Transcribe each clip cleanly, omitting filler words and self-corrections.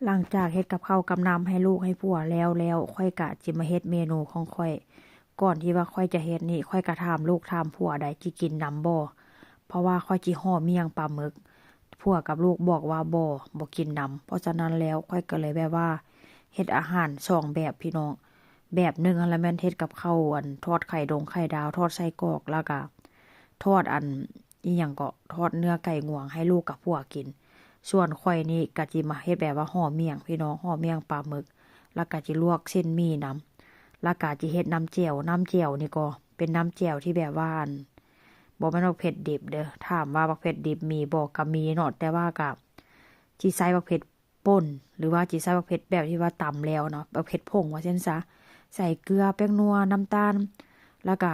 หลังจากเฮ็ดกับข้าวกับน้ำให้ลูกให้ผัวแล้วค่อยกะจิมาเฮ็ดเมนูของค่อยก่อนที่ว่าค่อยจะเฮ็ดนี่ค่อยกะถามลูกถามผัวได้สิกินน้ำบ่เพราะว่าค่อยจิห่อเมี่ยงปลาหมึกผัวกับลูกบอกว่าบ่กินน้ำเพราะฉะนั้นแล้วค่อยก็เลยแบบว่าเฮ็ดอาหาร2แบบพี่น้องแบบหนึ่งอันละแม่นเฮ็ดกับข้าวทอดไข่ไข่ดาวทอดไส้กรอกแล้วก็ทอดอีหยังก็ทอดเนื้อไก่งวงให้ลูกกับผัวกินส่วนข่อยนี่ก็จิมาเฮ็ดแบบว่าห่อเมี่ยงพี่น้องห่อเมี่ยงปลาหมึกแล้วก็จิลวกเส้นหมี่แล้วก็จิเฮ็ดน้ำแจ่วนี่ก็เป็นน้ำแจ่วที่แบบว่าบ่แม่นว่าเผ็ดดิบเด้อถามว่าบักเผ็ดดิบมีบ่ก็มีเนาะแต่ว่าก็จิใส่บักเผ็ดป่นหรือว่าจิใส่บักเผ็ดแบบที่ว่าตำแล้วเนาะบักเผ็ดผงว่าซั่นซะใส่เกลือแป้งนัวน้ำตาลแล้วก็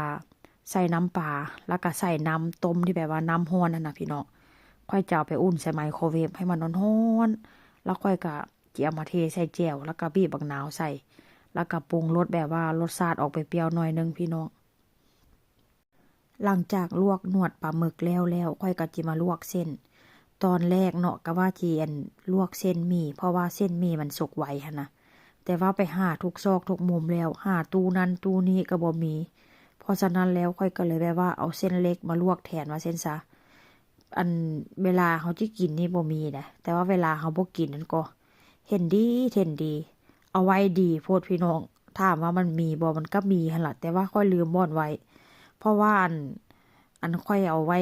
ใส่น้ำปลาแล้วก็ใส่น้ำต้มที่แบบว่าน้ำร้อนนั่นน่ะพี่น้องค่อยจะเอาไปอุ่นใส่ไมโครเวฟให้มันร้อนๆแล้วค่อยก็สิเอามาเทใส่แจ่วแล้วก็บีบบักนาวใส่แล้วก็ปรุงรสแบบว่ารสชาติออกไปเปรี้ยวหน่อยนึงพี่น้องหลังจากลวกนวดปลาหมึกแล้วค่อยก็จิมาลวกเส้นตอนแรกเนาะก็ว่าจีลวกเส้นหมี่เพราะว่าเส้นหมี่มันสุกไวหั่นนะแต่ว่าไปหาทุกซอกทุกมุมแล้วหาตู้นั้นตู้นี้ก็บ่มีเพราะฉะนั้นแล้วค่อยก็เลยแบบว่าเอาเส้นเล็กมาลวกแทนว่าเส้นซะเวลาเขาสิกินนี่บ่มีนะแต่ว่าเวลาเขาบ่กินนั่นก็เห็นดีเอาไว้ดีโพดพี่น้องถามว่ามันมีบ่มันก็มีหั่นล่ะแต่ว่าค่อยลืมบ่อนไว้เพราะว่าค่อยเอาไว้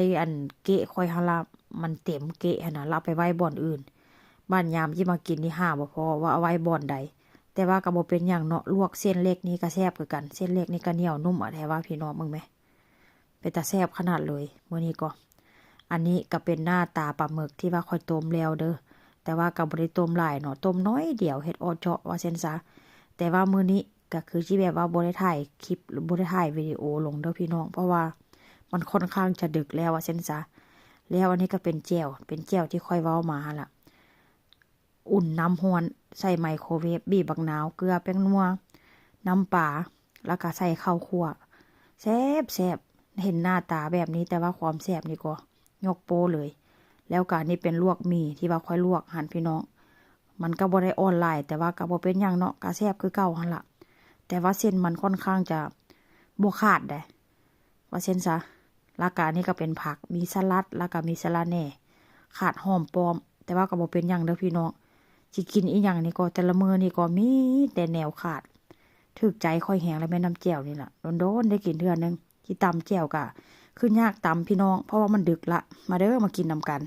เกะค่อยหั่นล่ะมันเต็มเกะหั่นน่ะเราไปไว้บ่อนอื่นบ้านยามที่มากินนี่หาบ่พอว่าเอาไว้บ่อนใดแต่ว่าก็บ่เป็นหยังเนาะลวกเส้นเล็กนี่ก็แซ่บคือกันเส้นเล็กนี่ก็เหนียวนุ่มอะแท้ว่าพี่น้องมึงแหมเป็นตาแซ่บขนาดเลยมื้อนี้ก็อันนี้ก็เป็นหน้าตาปลาหมึกที่ว่าค่อยต้มแล้วเด้อแต่ว่าก็บ่ได้ต้มหลายเนาะต้มน้อยเดียวเฮ็ดออเจาะว่าเส้นซะแต่ว่ามื้อนี้ก็คือสิแบบว่าบ่ได้ถ่ายคลิปหรือบ่ได้ถ่ายวิดีโอลงเด้อพี่น้องเพราะว่ามันค่อนข้างจะดึกแล้วว่าเส้นซะแล้วอันนี้ก็เป็นแจ่วที่ค่อยเว้ามาล่ะอุ่นน้ำร้อนใส่ไมโครเวฟบีบบักนาวเกลือแป้งนัวน้ำปลาแล้วก็ใส่ข้าวคั่วแซ่บเห็นหน้าตาแบบนี้แต่ว่าความแซ่บนี่ก็ยกโป้เลยแล้วก็นี่เป็นลวกหมี่ที่ว่าค่อยลวกหั่นพี่น้องมันก็บ่ได้อ่อนหลายแต่ว่าก็บ่เป็นหยังเนาะก็แซ่บคือเก่าหั่นล่ะแต่ว่าเส้นมันค่อนข้างจะบ่ขาดเด้ว่าเส้นซะแล้วก็นี่ก็เป็นผักมีสลัดแล้วก็มีสะระแหน่ขาดหอมปลอมแต่ว่าก็บ่เป็นหยังเด้อพี่น้องสิกินอีหยังนี่ก็แต่ละมื้อนี่ก็มีแต่แนวขาดถึกใจค่อยแหงแล้วแม่น้ำแจ่วนี่ล่ะโดนๆได้กินเทื่อนึงที่ตำแจ่วก็คือยากตำพี่น้องเพราะว่ามันดึกละมาเด้อมากินนำกัน